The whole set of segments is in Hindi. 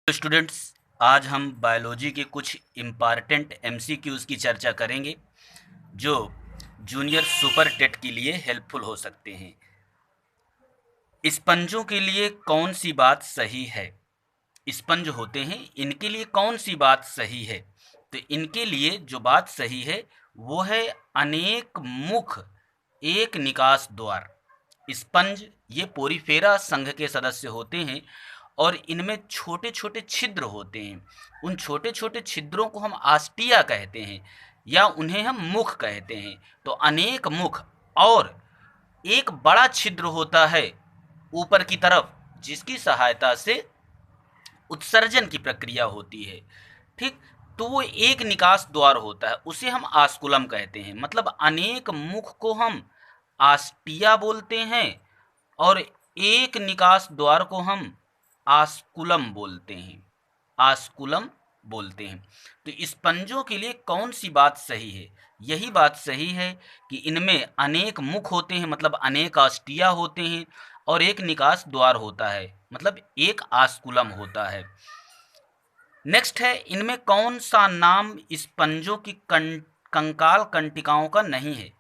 स्टूडेंट्स, आज हम बायोलॉजी के कुछ इम्पॉर्टेंट एमसीक्यूज़ की चर्चा करेंगे जो जूनियर सुपर टेट के लिए हेल्पफुल हो सकते हैं। स्पंजों के लिए कौन सी बात सही है? स्पंज होते हैं, इनके लिए कौन सी बात सही है? तो इनके लिए जो बात सही है वो है अनेक मुख एक निकास द्वार। स्पंज ये पोरीफेरा संघ के सदस्य होते हैं और इनमें छोटे छोटे छिद्र होते हैं। उन छोटे छोटे छिद्रों को हम आस्टिया कहते हैं या उन्हें हम मुख कहते हैं। तो अनेक मुख और एक बड़ा छिद्र होता है ऊपर की तरफ, जिसकी सहायता से उत्सर्जन की प्रक्रिया होती है। ठीक, तो वो एक निकास द्वार होता है, उसे हम आस्कुलम कहते हैं। मतलब अनेक मुख को हम आस्टिया बोलते हैं और एक निकास द्वार को हम आस्कुलम बोलते हैं। आस्कुलम बोलते हैं। तो स्पंजों के लिए कौन सी बात सही है? यही बात सही है कि इनमें अनेक मुख होते हैं, मतलब अनेक आस्टिया होते हैं, और एक निकास द्वार होता है, मतलब एक आस्कुलम होता है। नेक्स्ट है, इनमें कौन सा नाम स्पंजों की कंकाल कंटिकाओं का नहीं है?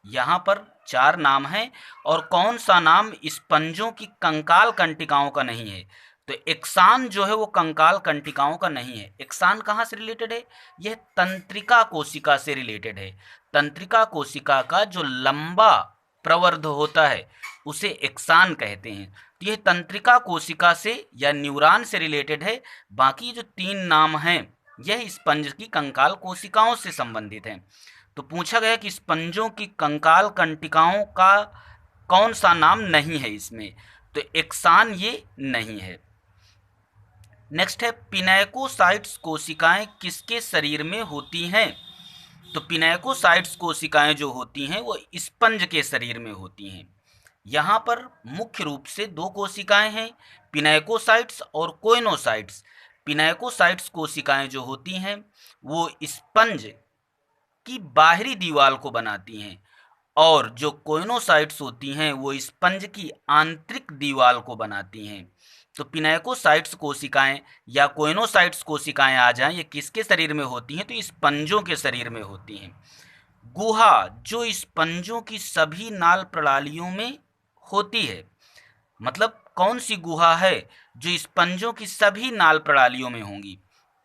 यहाँ पर 4 नाम हैं और कौन सा नाम स्पंजों की कंकाल कंटिकाओं का नहीं है? तो एक्सान जो है वो कंकाल कंटिकाओं का नहीं है। एक्सान कहाँ से रिलेटेड है? यह तंत्रिका कोशिका से रिलेटेड है। तंत्रिका कोशिका का जो लंबा प्रवर्ध होता है उसे एक्सान कहते हैं। तो यह तंत्रिका कोशिका से या न्यूरॉन से रिलेटेड है। बाकी जो 3 नाम हैं यह स्पंज की कंकाल कोशिकाओं से संबंधित हैं। तो पूछा गया कि स्पंजों की कंकाल कंटिकाओं का कौन सा नाम नहीं है इसमें? तो एक्सान ये नहीं है। नेक्स्ट है, पिनैकोसाइट्स कोशिकाएं किसके शरीर में होती हैं? तो पिनैकोसाइट्स कोशिकाएं जो होती हैं वो स्पंज के शरीर में होती हैं। यहाँ पर मुख्य रूप से 2 कोशिकाएं हैं, पिनैकोसाइट्स और कोइनोसाइट्स। पिनैकोसाइट्स कोशिकाएं जो होती हैं वो स्पंज की बाहरी दीवार को बनाती हैं और जो कोइनोसाइट्स होती हैं वो स्पंज की आंतरिक दीवार को बनाती हैं। तो पिनैकोसाइट्स कोशिकाएं या कोइनोसाइट्स कोशिकाएं आ जाएं, ये किसके शरीर में होती हैं? तो स्पंजों के शरीर में होती हैं। गुहा जो स्पंजों की सभी नाल प्रणालियों में होती है। मतलब कौन सी गुहा है जो स्पंजों की सभी नाल प्रणालियों में होंगी?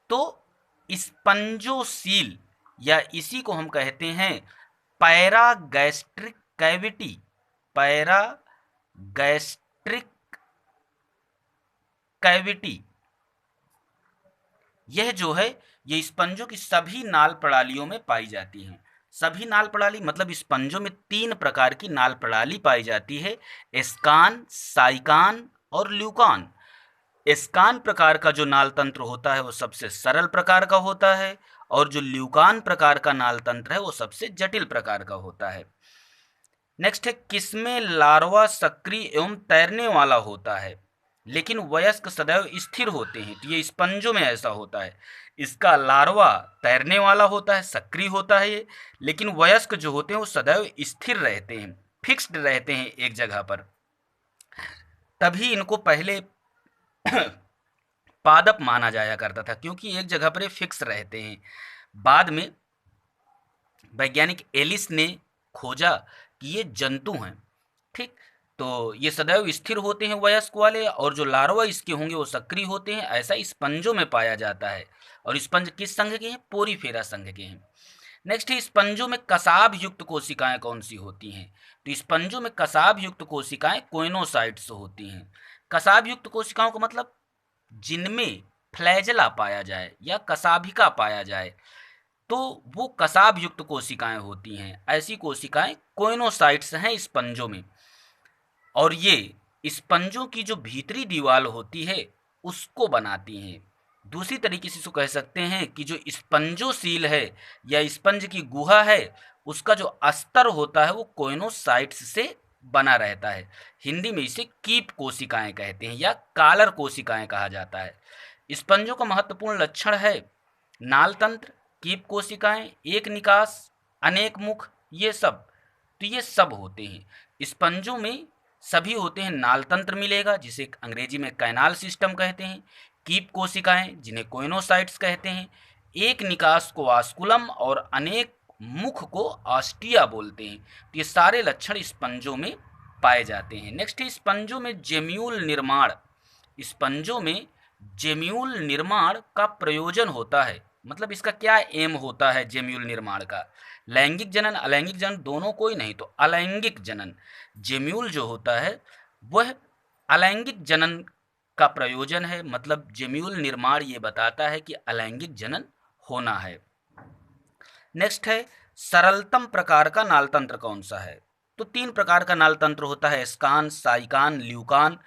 तो स्पंजोसील, या इसी को हम कहते हैं पैरागैस्ट्रिक कैविटी। पैरागैस्ट्रिक कैविटी यह जो है ये स्पंजों की सभी नाल प्रणालियों में पाई जाती हैं। सभी नाल प्रणाली मतलब स्पंजों में 3 प्रकार की नाल प्रणाली पाई जाती है, एस्कान, साइकान और ल्यूकान। एस्कान प्रकार का जो नाल तंत्र होता है वो सबसे सरल प्रकार का होता है और जो ल्यूकान प्रकार का नाल तंत्र है वो सबसे जटिल प्रकार का होता है। नेक्स्ट है, किसमें लार्वा सक्रिय एवं तैरने वाला होता है लेकिन वयस्क सदैव स्थिर होते हैं? तो ये स्पंजों में ऐसा होता है। इसका लार्वा तैरने वाला होता है, सक्रिय होता है ये, लेकिन वयस्क जो होते हैं वो सदैव स्थिर रहते हैं, फिक्स्ड रहते हैं एक जगह पर। तभी इनको पहले पादप माना जाया करता था, क्योंकि एक जगह पर ये फिक्स रहते हैं। बाद में वैज्ञानिक एलिस ने खोजा कि ये जंतु हैं। ठीक, तो ये सदैव स्थिर होते हैं वयस्क वाले, और जो लार्वा इसके होंगे वो सक्रिय होते हैं। ऐसा स्पंजों में पाया जाता है। और स्पंज किस संघ के हैं? पोरीफेरा संघ के हैं। नेक्स्ट है, स्पंजों में कसाब युक्त कोशिकाएं कौन सी होती हैं? तो स्पंजों में कसाब युक्त कोशिकाएं कोइनोसाइट्स होती हैं। कसाब युक्त कोशिकाओं का मतलब जिनमें फ्लैजेला पाया जाए या कसाभिका पाया जाए, तो वो कसाब युक्त कोशिकाएं होती हैं। ऐसी कोशिकाएं कोइनोसाइट्स हैं स्पंजों में। और ये स्पंजों की जो भीतरी दीवार होती है उसको बनाती हैं। दूसरी तरीके से इसको कह सकते हैं कि जो स्पंजोसील है या स्पंज की गुहा है उसका जो अस्तर होता है वो कोइनोसाइट्स से बना रहता है। हिंदी में इसे कीप कोशिकाएं कहते हैं या कालर कोशिकाएं कहा जाता है। स्पंजों का महत्वपूर्ण लक्षण है नाल तंत्र, कीप कोशिकाएं, एक निकास, अनेक मुख, ये सब। तो ये सब होते हैं स्पंजों में। सभी होते हैं नाल तंत्र मिलेगा जिसे अंग्रेजी में कैनाल सिस्टम कहते हैं। कीप कोशिकाएं जिन्हें कोइनोसाइट्स कहते हैं। एक निकास को आस्कुलम और अनेक मुख को ऑस्टिया बोलते हैं। तो ये सारे लक्षण स्पंजों में पाए जाते हैं। नेक्स्ट है स्पंजों में जेम्यूल निर्माण। स्पंजों में जेम्यूल निर्माण का प्रयोजन होता है, मतलब इसका क्या एम होता है जेम्यूल निर्माण का। लैंगिक जनन अलैंगिक जनन दोनों कोई नहीं तो अलैंगिक जनन। जेम्यूल जो होता है वह अलैंगिक जनन का प्रयोजन है, मतलब जेम्यूल निर्माण ये बताता है कि अलैंगिक जनन होना है। नेक्स्ट है सरलतम प्रकार का नालतंत्र कौन सा है। तो 3 प्रकार का नालतंत्र होता है, स्कान, साइकान, ल्यूकान।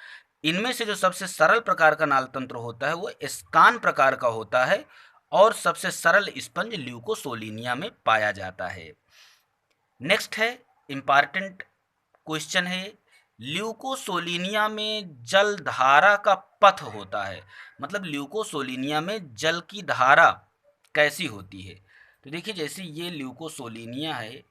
इनमें से जो सबसे सरल प्रकार का नालतंत्र होता है वो स्कान प्रकार का होता है और सबसे सरल स्पंज ल्यूकोसोलिनिया में पाया जाता है। नेक्स्ट है इम्पॉर्टेंट क्वेश्चन है, ल्यूकोसोलिनिया में जल धारा का पथ होता है, मतलब ल्यूकोसोलिनिया में जल की धारा कैसी होती है। तो देखिए जैसे ये ल्यूकोसोलिनिया है,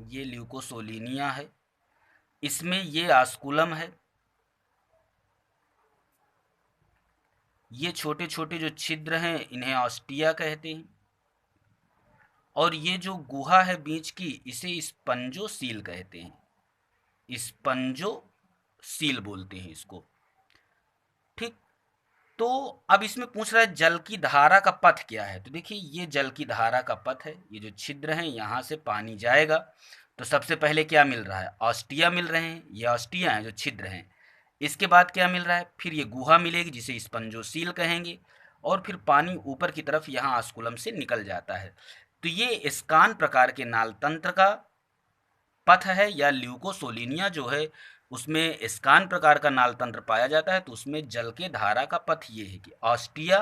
ये ल्यूकोसोलिनिया है, इसमें ये आस्कुलम है, ये छोटे छोटे जो छिद्र हैं इन्हें ऑस्टिया कहते हैं, और ये जो गुहा है बीच की इसे स्पंजोसील कहते हैं, स्पंजोसील बोलते हैं इसको। ठीक, तो अब इसमें पूछ रहा है जल की धारा का पथ क्या है। तो देखिए ये जल की धारा का पथ है, ये जो छिद्र हैं यहाँ से पानी जाएगा। तो सबसे पहले क्या मिल रहा है, ऑस्टिया मिल रहे हैं, ये ऑस्टिया हैं जो छिद्र हैं। इसके बाद क्या मिल रहा है, फिर ये गुहा मिलेगी जिसे स्पंजोसील कहेंगे, और फिर पानी ऊपर की तरफ यहाँ आस्कुलम से निकल जाता है। तो ये स्कान प्रकार के नालतंत्र का पथ है, या ल्यूकोसोलिनिया जो है उसमें स्कान प्रकार का नालतंत्र पाया जाता है। तो उसमें जल के धारा का पथ ये है कि ऑस्टिया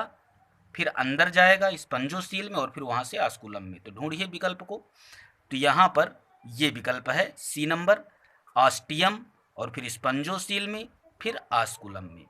फिर अंदर जाएगा स्पंजोसील में और फिर वहाँ से आस्कुलम में। तो ढूंढिए विकल्प को। तो यहाँ पर ये विकल्प है सी नंबर, ऑस्टियम और फिर स्पंजोसील में फिर आस्कुलम में।